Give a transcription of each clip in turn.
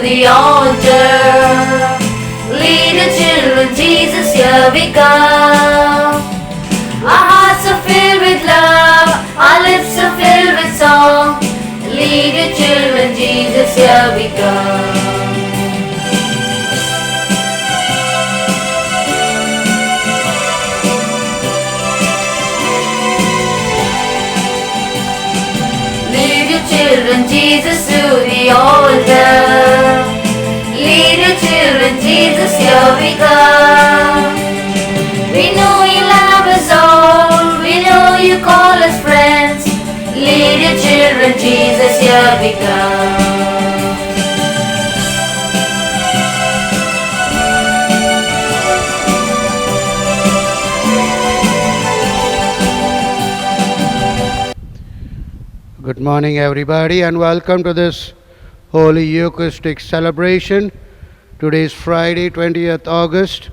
the altar. Lead your children, Jesus, here we come. Our hearts are filled with love, our lips are filled with song. Lead your children, Jesus, here we come. Children, Jesus to the altar. Lead your children, Jesus, here we come. We know you love us all, we know you call us friends. Lead your children, Jesus, here we come. Good morning, everybody, and welcome to this Holy Eucharistic celebration. Today is Friday, 20th August.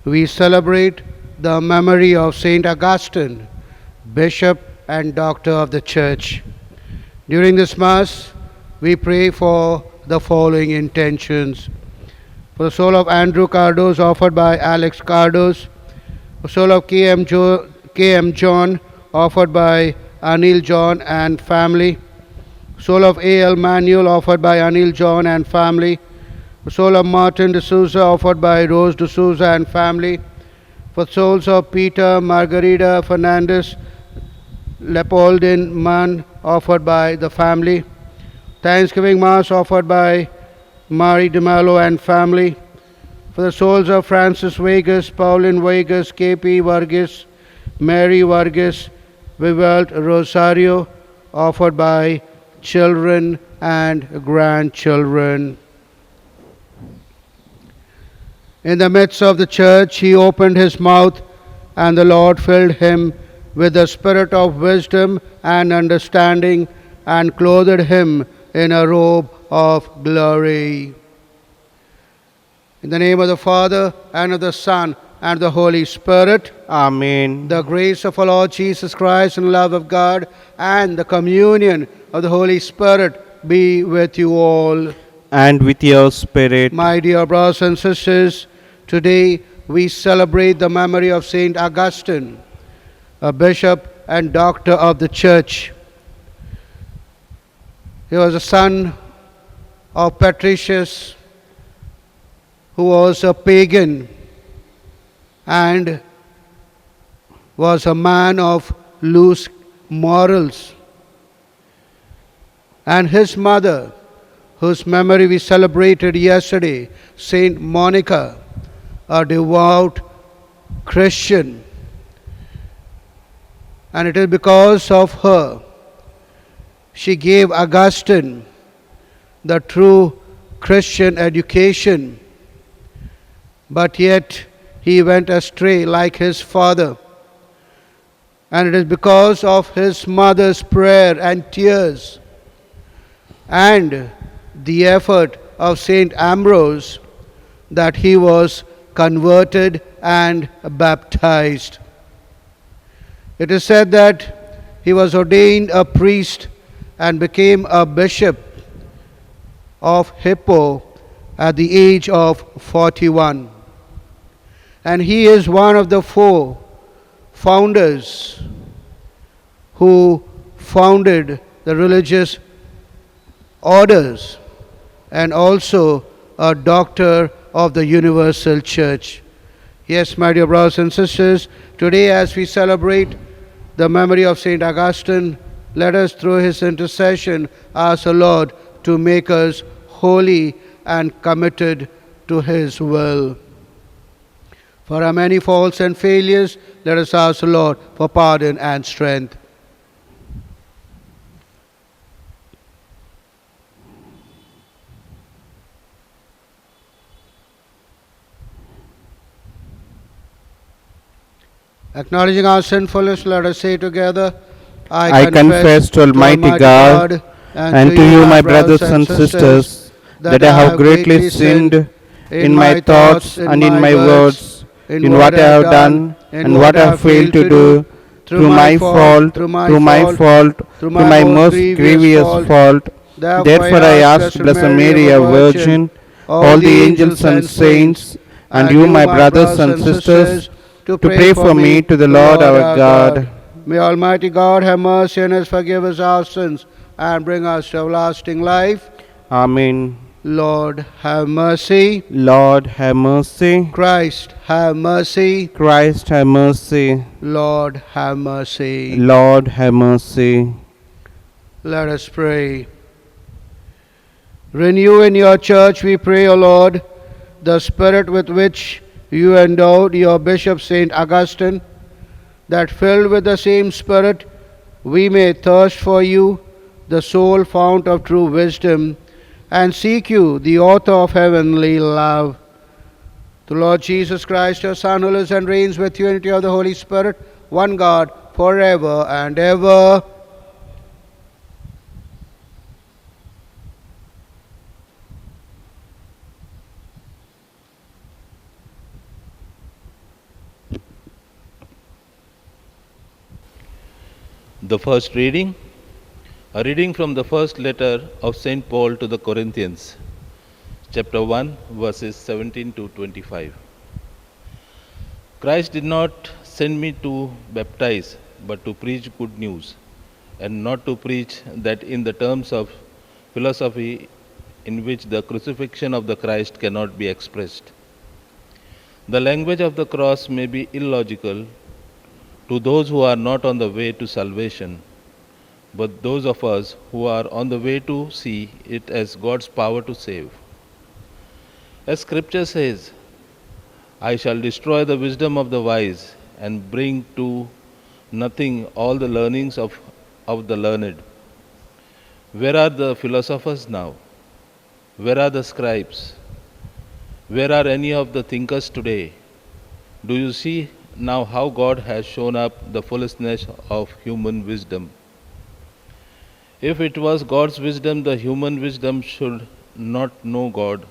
We celebrate the memory of Saint Augustine, Bishop and Doctor of the Church. During this Mass, we pray for the following intentions. For the soul of Andrew Cardos, offered by Alex Cardos. For the soul of K.M. John, offered by Anil John and family. Soul of A.L. Manuel, offered by Anil John and family. Soul of Martin D'Souza, offered by Rose D'Souza and family. For souls of Peter, Margarita Fernandez, Leopoldine Mann, offered by the family. Thanksgiving Mass, offered by Marie de Mello and family. For the souls of Francis Vegas, Pauline Vegas, K.P. Vargas, Mary Vargas, Vivalt Rosario, offered by children and grandchildren. In the midst of the church, he opened his mouth, and the Lord filled him with the spirit of wisdom and understanding, and clothed him in a robe of glory. In the name of the Father, and of the Son, and the Holy Spirit. Amen. The grace of our Lord Jesus Christ and the love of God and the communion of the Holy Spirit be with you all. And with your spirit. My dear brothers and sisters, today we celebrate the memory of Saint Augustine, a bishop and doctor of the Church. He was a son of Patricius, who was a pagan and was a man of loose morals. And his mother, whose memory we celebrated yesterday, Saint Monica, a devout Christian. And it is because of her she gave Augustine the true Christian education, but yet he went astray like his father. And it is because of his mother's prayer and tears and the effort of Saint Ambrose that he was converted and baptized. It is said that he was ordained a priest and became a bishop of Hippo at the age of 41. And he is one of the 4 founders who founded the religious orders, and also a doctor of the Universal Church. Yes, my dear brothers and sisters, today as we celebrate the memory of Saint Augustine, let us through his intercession ask the Lord to make us holy and committed to his will. For our many faults and failures, let us ask the Lord for pardon and strength. Acknowledging our sinfulness, let us say together, I confess to Almighty God and to you, my brothers and sisters, that I have greatly sinned in my thoughts and in my words, in what I have done and what I have failed to do, through my fault, through my most grievous fault. Therefore I ask Blessed Mary, a Virgin, all the angels and saints, and you, my brothers and sisters, to pray for me to the Lord our God. May Almighty God have mercy on us, forgive us our sins, and bring us to everlasting life. Amen. Lord, have mercy. Lord, have mercy. Christ, have mercy. Christ, have mercy. Lord, have mercy. Lord, have mercy. Let us pray. Renew in your church, we pray, O Lord, the spirit with which you endowed your Bishop St. Augustine, that filled with the same Spirit we may thirst for you, the sole fount of true wisdom, and seek you, the author of heavenly love. The Lord Jesus Christ, your Son, who lives and reigns with you in unity of the Holy Spirit, one God, forever and ever. The first reading, a reading from the first letter of St. Paul to the Corinthians, chapter 1, verses 17 to 25. Christ did not send me to baptize, but to preach good news, and not to preach that in the terms of philosophy in which the crucifixion of the Christ cannot be expressed. The language of the cross may be illogical to those who are not on the way to salvation, but those of us who are on the way to see it as God's power to save. As Scripture says, I shall destroy the wisdom of the wise and bring to nothing all the learnings of the learned. Where are the philosophers now? Where are the scribes? Where are any of the thinkers today? Do you see now how God has shown up the foolishness of human wisdom? If it was God's wisdom, the human wisdom should not know God.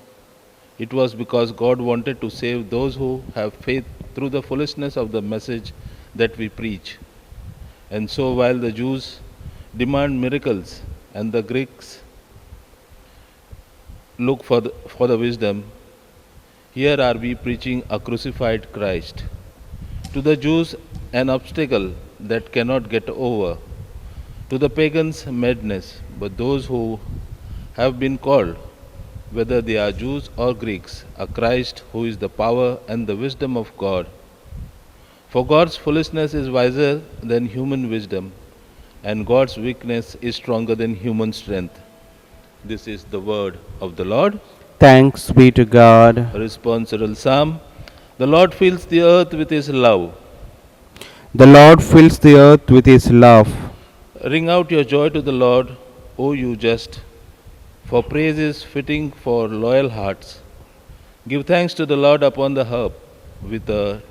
It was because God wanted to save those who have faith through the foolishness of the message that we preach. And so while the Jews demand miracles and the Greeks look for the wisdom, here are we preaching a crucified Christ. To the Jews, an obstacle that cannot get over. To the pagans, madness. But those who have been called, whether they are Jews or Greeks, a Christ who is the power and the wisdom of God. For God's foolishness is wiser than human wisdom, and God's weakness is stronger than human strength. This is the word of the Lord. Thanks be to God. A responsorial psalm. The Lord fills the earth with His love. The Lord fills the earth with His love. Ring out your joy to the Lord, O you just, for praise is fitting for loyal hearts. Give thanks to the Lord upon the harp. With a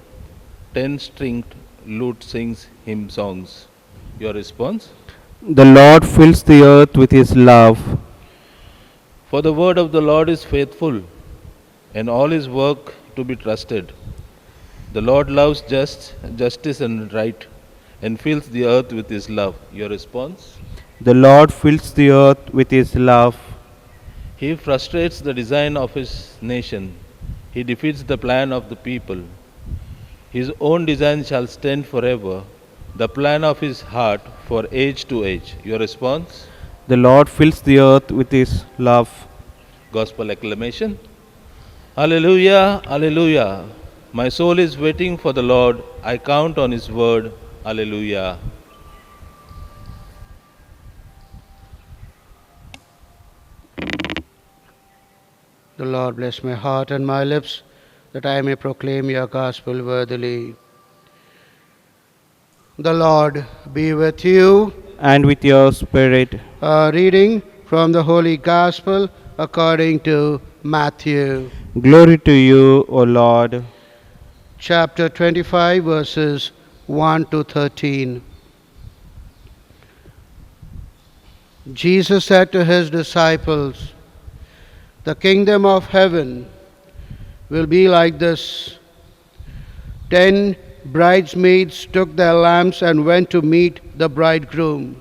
10-stringed lute sings hymn songs. Your response? The Lord fills the earth with His love. For the word of the Lord is faithful, and all His work to be trusted. The Lord loves justice and right, and fills the earth with His love. Your response? The Lord fills the earth with His love. He frustrates the design of His nation. He defeats the plan of the people. His own design shall stand forever, the plan of His heart for age to age. Your response? The Lord fills the earth with His love. Gospel acclamation. Alleluia, alleluia. My soul is waiting for the Lord. I count on His word. Alleluia. The Lord bless my heart and my lips, that I may proclaim your gospel worthily. The Lord be with you. And with your spirit. A reading from the Holy Gospel according to Matthew. Glory to you, O Lord. Chapter 25, verses 1 to 13. Jesus said to His disciples, "The kingdom of heaven will be like this. 10 bridesmaids took their lamps and went to meet the bridegroom.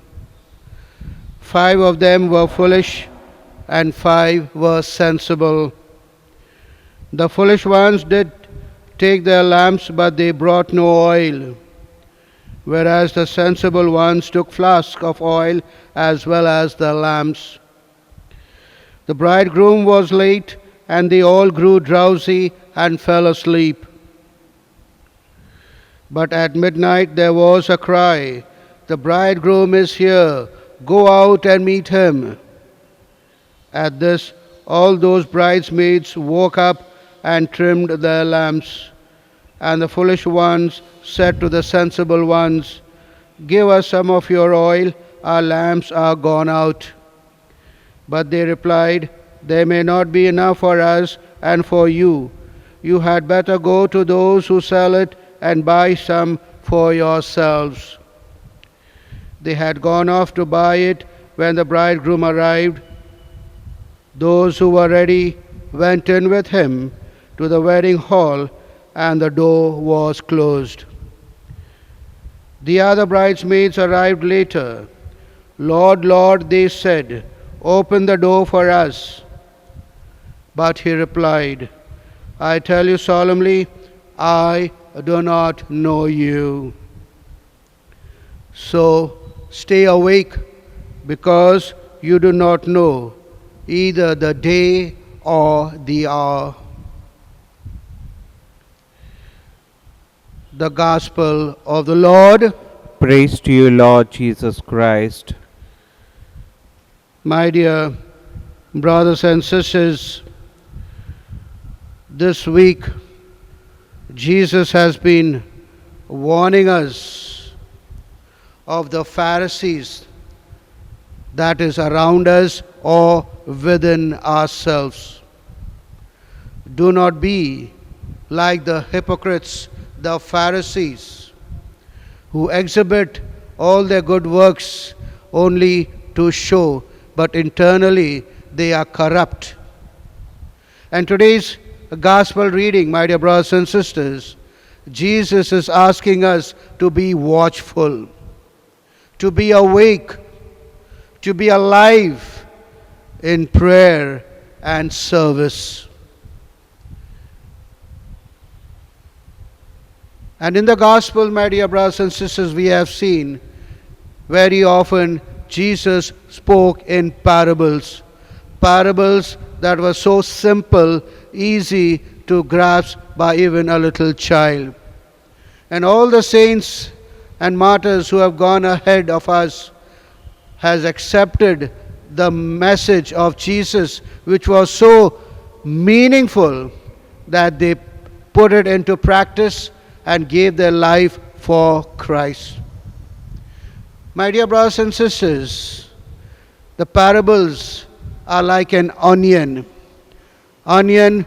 5 of them were foolish, and 5 were sensible. The foolish ones did take their lamps, but they brought no oil, whereas the sensible ones took flasks of oil as well as the lamps. The bridegroom was late, and they all grew drowsy and fell asleep. But at midnight there was a cry, "The bridegroom is here, go out and meet him." At this, all those bridesmaids woke up and trimmed their lamps. And the foolish ones said to the sensible ones, "Give us some of your oil, our lamps are gone out." But they replied, "There may not be enough for us and for you. You had better go to those who sell it and buy some for yourselves." They had gone off to buy it when the bridegroom arrived. Those who were ready went in with him to the wedding hall, and the door was closed. The other bridesmaids arrived later. "Lord, Lord," they said, "open the door for us." But he replied, "I tell you solemnly, I do not know you." So stay awake, because you do not know either the day or the hour. The Gospel of the Lord. Praise to you, Lord Jesus Christ. My dear brothers and sisters, this week Jesus has been warning us of the Pharisees that is around us or within ourselves. Do not be like the hypocrites, the Pharisees, who exhibit all their good works only to show, but internally they are corrupt. And today's gospel reading, my dear brothers and sisters, Jesus is asking us to be watchful, to be awake, to be alive in prayer and service. And in the gospel, my dear brothers and sisters, we have seen very often Jesus spoke in parables. Parables that were so simple, easy to grasp by even a little child. And all the saints and martyrs who have gone ahead of us has accepted the message of Jesus, which was so meaningful that they put it into practice and gave their life for Christ. My dear brothers and sisters, the parables are like an onion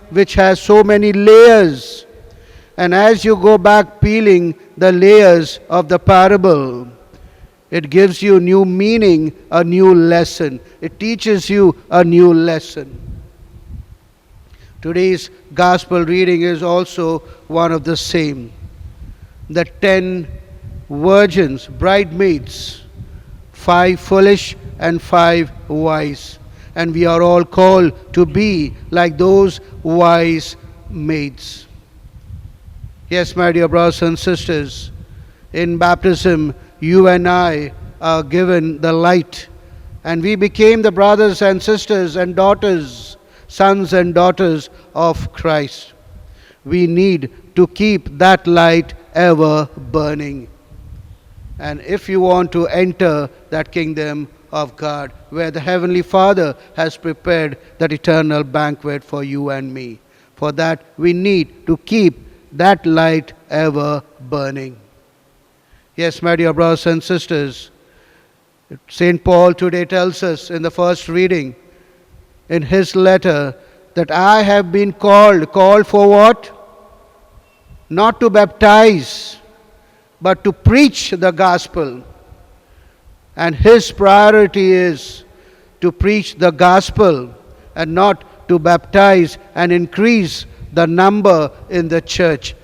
which has so many layers. And as you go back peeling the layers of the parable, it gives you new meaning, a new lesson. It teaches you a new lesson. Today's gospel reading is also one of the same. The 10 virgins, bridesmaids, 5 foolish and 5 wise. And we are all called to be like those wise maids. Yes, my dear brothers and sisters, in baptism, you and I are given the light, and we became the brothers and sisters and daughters, sons and daughters of Christ. We need to keep that light ever burning. And if you want to enter that kingdom of God, where the Heavenly Father has prepared that eternal banquet for you and me, for that we need to keep that light ever burning. Yes, my dear brothers and sisters, St. Paul today tells us in the first reading in his letter that I have been called for what? Not to baptize, but to preach the gospel. And his priority is to preach the gospel and not to baptize and increase the number in the church.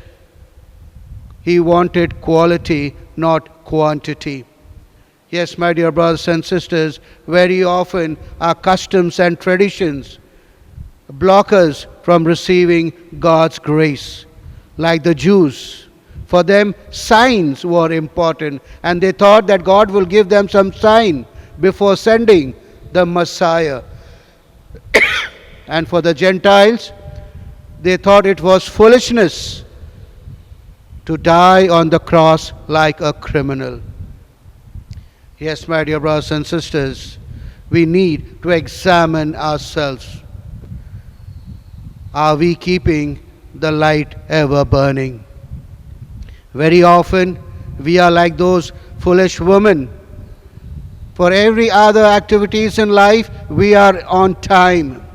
He wanted quality, not quantity. Yes, my dear brothers and sisters, very often our customs and traditions block us from receiving God's grace. Like the Jews, for them signs were important, and they thought that God will give them some sign before sending the Messiah. And for the Gentiles, they thought it was foolishness to die on the cross like a criminal. Yes, my dear brothers and sisters, we need to examine ourselves. Are we keeping the light ever burning? Very often, we are like those foolish women. For every other activities in life, we are on time.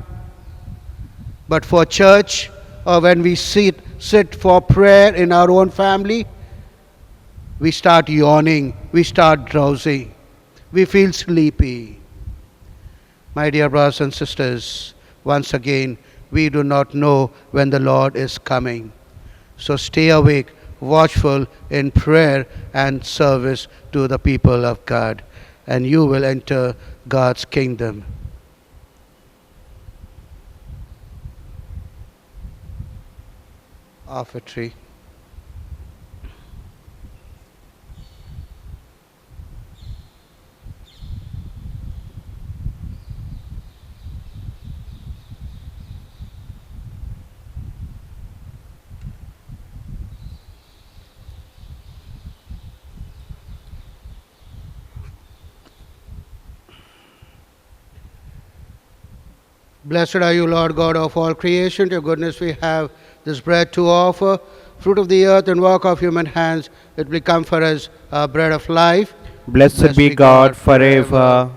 But for church, or when we sit for prayer in our own family, we start yawning, we start drowsy, we feel sleepy. My dear brothers and sisters, once again, we do not know when the Lord is coming. So stay awake, watchful in prayer and service to the people of God, and you will enter God's kingdom. Offertory. Blessed are you, Lord God of all creation. To your goodness we have this bread to offer, fruit of the earth and work of human hands. It will become for us our bread of life. Blessed be God forever.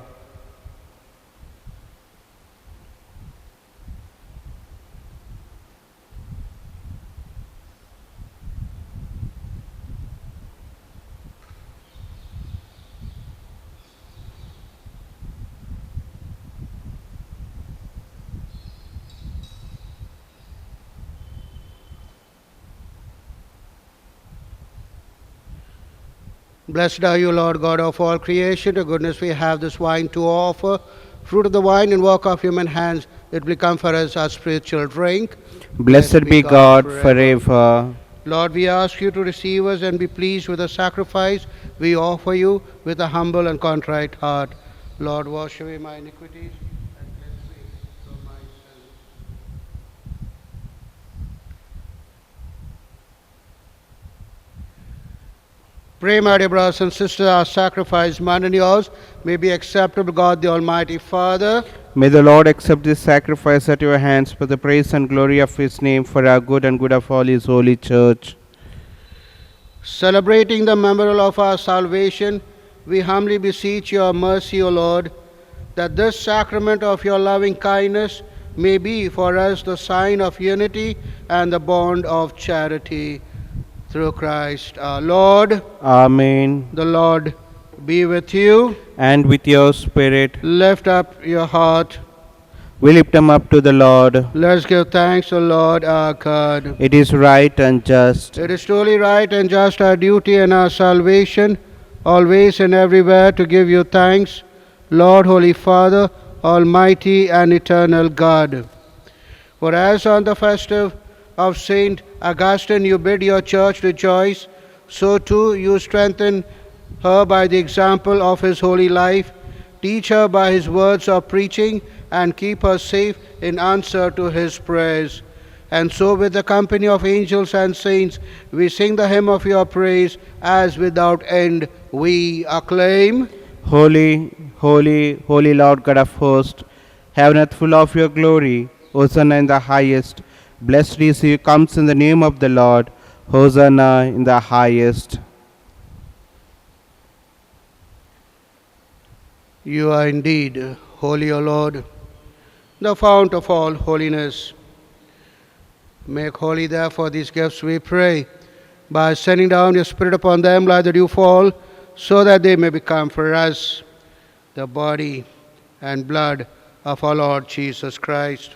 Blessed are you, Lord God of all creation. To goodness we have this wine to offer, fruit of the vine and work of human hands. It will become for us our spiritual drink. Blessed be God forever. Lord, we ask you to receive us and be pleased with the sacrifice we offer you with a humble and contrite heart. Lord, wash away my iniquities and cleanse me from my sins. Pray, my dear brothers and sisters, our sacrifice, mine and yours, may be acceptable, God the Almighty Father. May the Lord accept this sacrifice at your hands for the praise and glory of his name, for our good and good of all his holy church. Celebrating the memorial of our salvation, we humbly beseech your mercy, O Lord, that this sacrament of your loving kindness may be for us the sign of unity and the bond of charity. Through Christ our Lord. Amen. The Lord be with you. And with your spirit. Lift up your heart. We lift them up to the Lord. Let's give thanks to Lord our God. It is right and just. It is truly right and just, our duty and our salvation, always and everywhere to give you thanks, Lord, Holy Father, Almighty and eternal God. For as on the festive of Saint Augustine you bid your church rejoice, so too you strengthen her by the example of his holy life, teach her by his words of preaching, and keep her safe in answer to his prayers. And so with the company of angels and saints we sing the hymn of your praise, as without end we acclaim. Holy, holy, holy Lord God of hosts, heaven is full of your glory. Hosanna in the highest. Blessed is he who comes in the name of the Lord. Hosanna in the highest. You are indeed holy, O Lord, the fount of all holiness. Make holy therefore these gifts, we pray, by sending down your Spirit upon them like the dew fall, so that they may become for us the body and blood of our Lord Jesus Christ.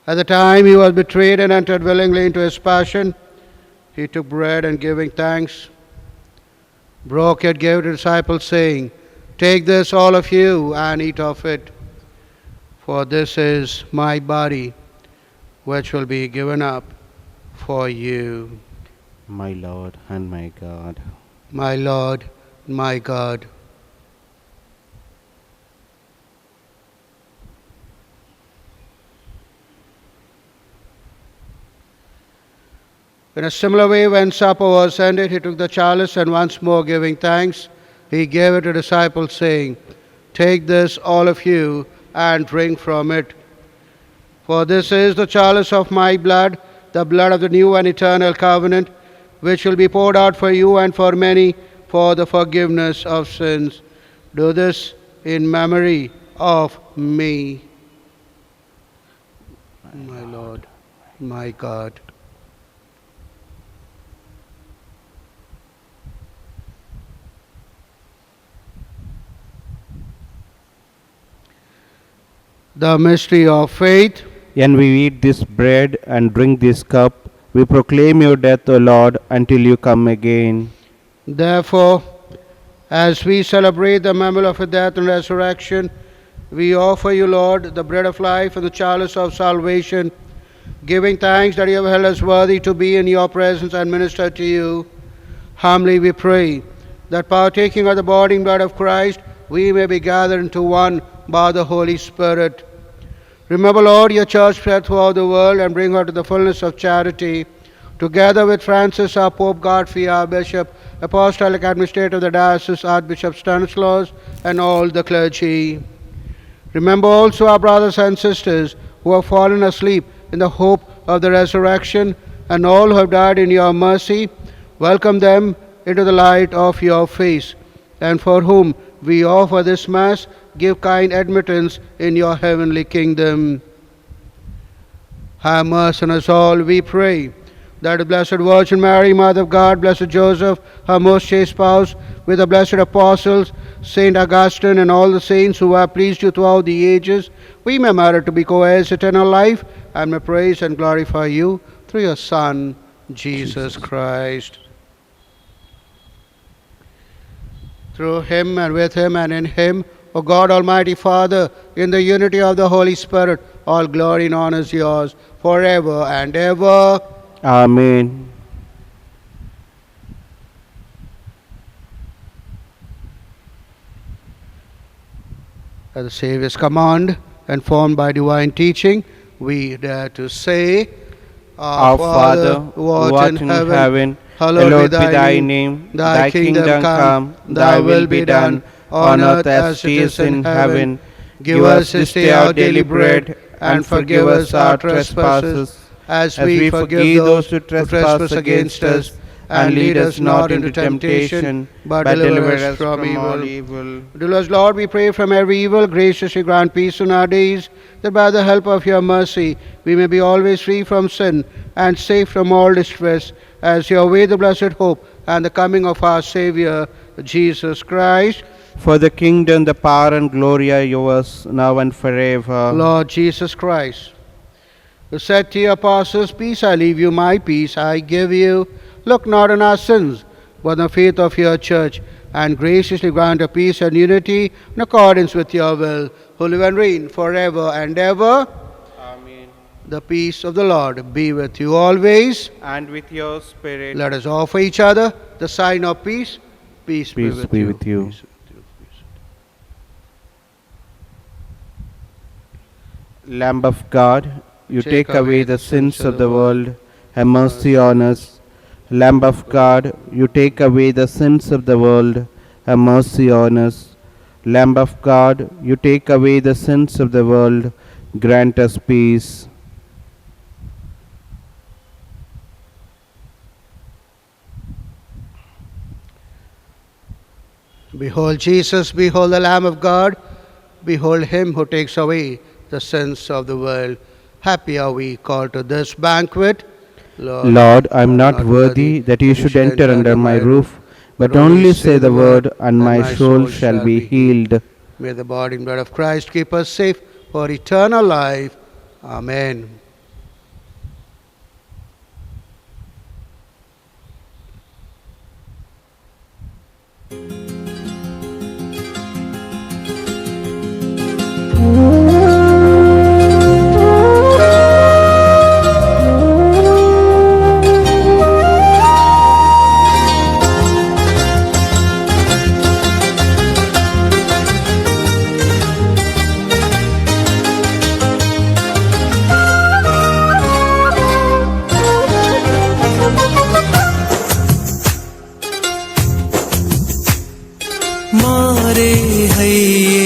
At the time he was betrayed and entered willingly into his passion, he took bread and giving thanks, broke it, gave it to the disciples, saying, "Take this, all of you, and eat of it, for this is my body, which will be given up for you." My Lord and my God. My Lord, my God. In a similar way, when supper was ended, he took the chalice, and once more giving thanks, he gave it to the disciples, saying, "Take this, all of you, and drink from it. For this is the chalice of my blood, the blood of the new and eternal covenant, which will be poured out for you and for many for the forgiveness of sins. Do this in memory of me." My Lord, my God. The mystery of faith. And we eat this bread and drink this cup. We proclaim your death, O Lord, until you come again. Therefore, as we celebrate the memory of your death and resurrection, we offer you, Lord, the bread of life and the chalice of salvation, giving thanks that you have held us worthy to be in your presence and minister to you. Humbly we pray that partaking of the body and blood of Christ, we may be gathered into one by the Holy Spirit. Remember, Lord, your church spread throughout the world and bring her to the fullness of charity. Together with Francis, our Pope, Godfrey, our Bishop, Apostolic Administrator of the Diocese, Archbishop Stanislaus, and all the clergy. Remember also our brothers and sisters who have fallen asleep in the hope of the resurrection, and all who have died in your mercy. Welcome them into the light of your face, and for whom we offer this Mass, give kind admittance in your heavenly kingdom. Have mercy on us all, we pray, that the Blessed Virgin Mary, Mother of God, Blessed Joseph, her most chaste spouse, with the blessed apostles, Saint Augustine, and all the saints who have pleased you throughout the ages, we may merit to be co-heirs eternal life, and may praise and glorify you through your Son, Jesus Christ. Through him, and with him, and in him, O God, Almighty Father, in the unity of the Holy Spirit, all glory and honor is yours, forever and ever. Amen. At the Saviour's command, informed by divine teaching, we dare to say, Our Father, who art in heaven, hallowed be thy name. Thy kingdom come, thy will be done, on earth as it is in heaven. Give us this day our daily bread, and forgive us our trespasses, as we forgive those who trespass against us. And lead us not into temptation, but deliver us from all evil. Deliver us, Lord, we pray, from every evil. Graciously grant peace in our days, that by the help of your mercy we may be always free from sin and safe from all distress, as you await the blessed hope and the coming of our Saviour, Jesus Christ. For the kingdom, the power, and glory are yours, now and forever. Lord Jesus Christ, who said to your apostles, "Peace I leave you, my peace I give you," look not on our sins, but on the faith of your church, and graciously grant a peace and unity in accordance with your will, who live and reign forever and ever. Amen. The peace of the Lord be with you always. And with your spirit. Let us offer each other the sign of peace. Peace be Peace with be you. with you. Peace with you. Lamb of God, you take away the sins of the world, have mercy on us. Lamb of God, you take away the sins of the world, have mercy on us. Lamb of God, you take away the sins of the world, grant us peace. Behold Jesus, behold the Lamb of God, behold him who takes away the sins of the world. Happy are we called to this banquet. Lord, I am not worthy that you should enter under my roof, but only say the word, and my soul shall be healed. May the body and blood of Christ keep us safe for eternal life. Amen. मारे हैये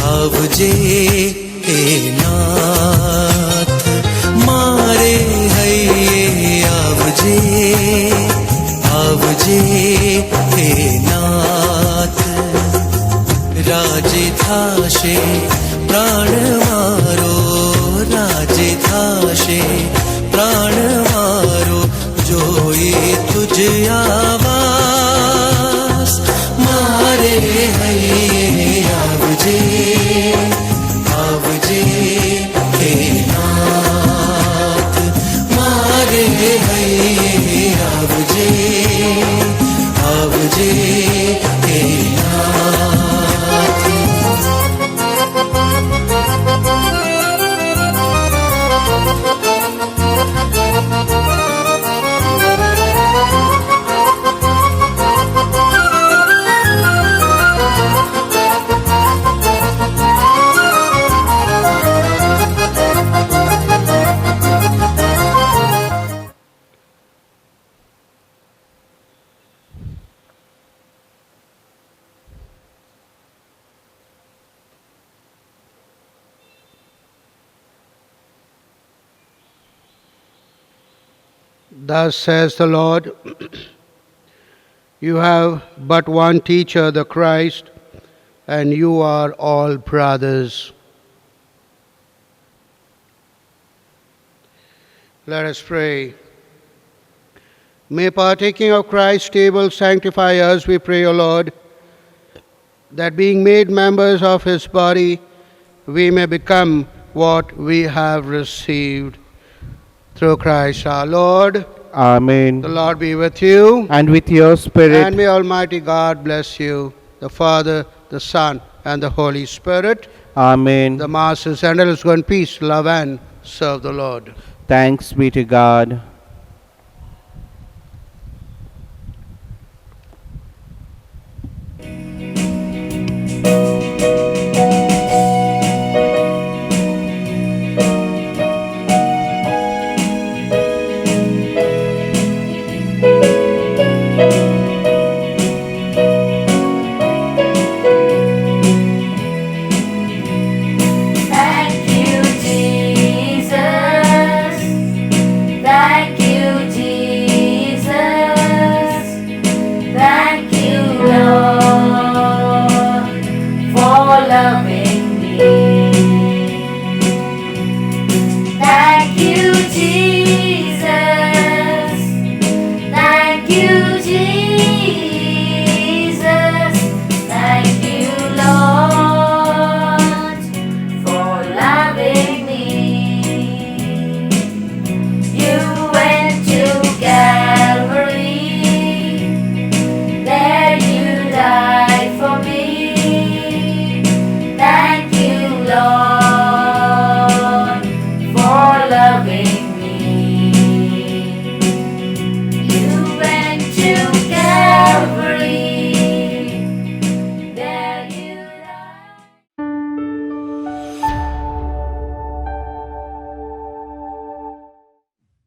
आवजे हे नाथ मारे हैये आवजे हे नाथ राजे थाशे प्राण मारो राजे थाशे प्राण मारो जोई तुझ आवास मारे हैये आवजे हे नाथ मारे हैये आवजे हे नाथ Thus says the Lord, you have but one teacher, the Christ, and you are all brothers. Let us pray. May partaking of Christ's table sanctify us, we pray, O Lord, that being made members of his body, we may become what we have received. Through Christ our Lord. Amen. The Lord be with you. And with your spirit. And may Almighty God bless you, the Father, the Son, and the Holy Spirit. Amen. The Mass is ended. Let's go in peace, love, and serve the Lord. Thanks be to God.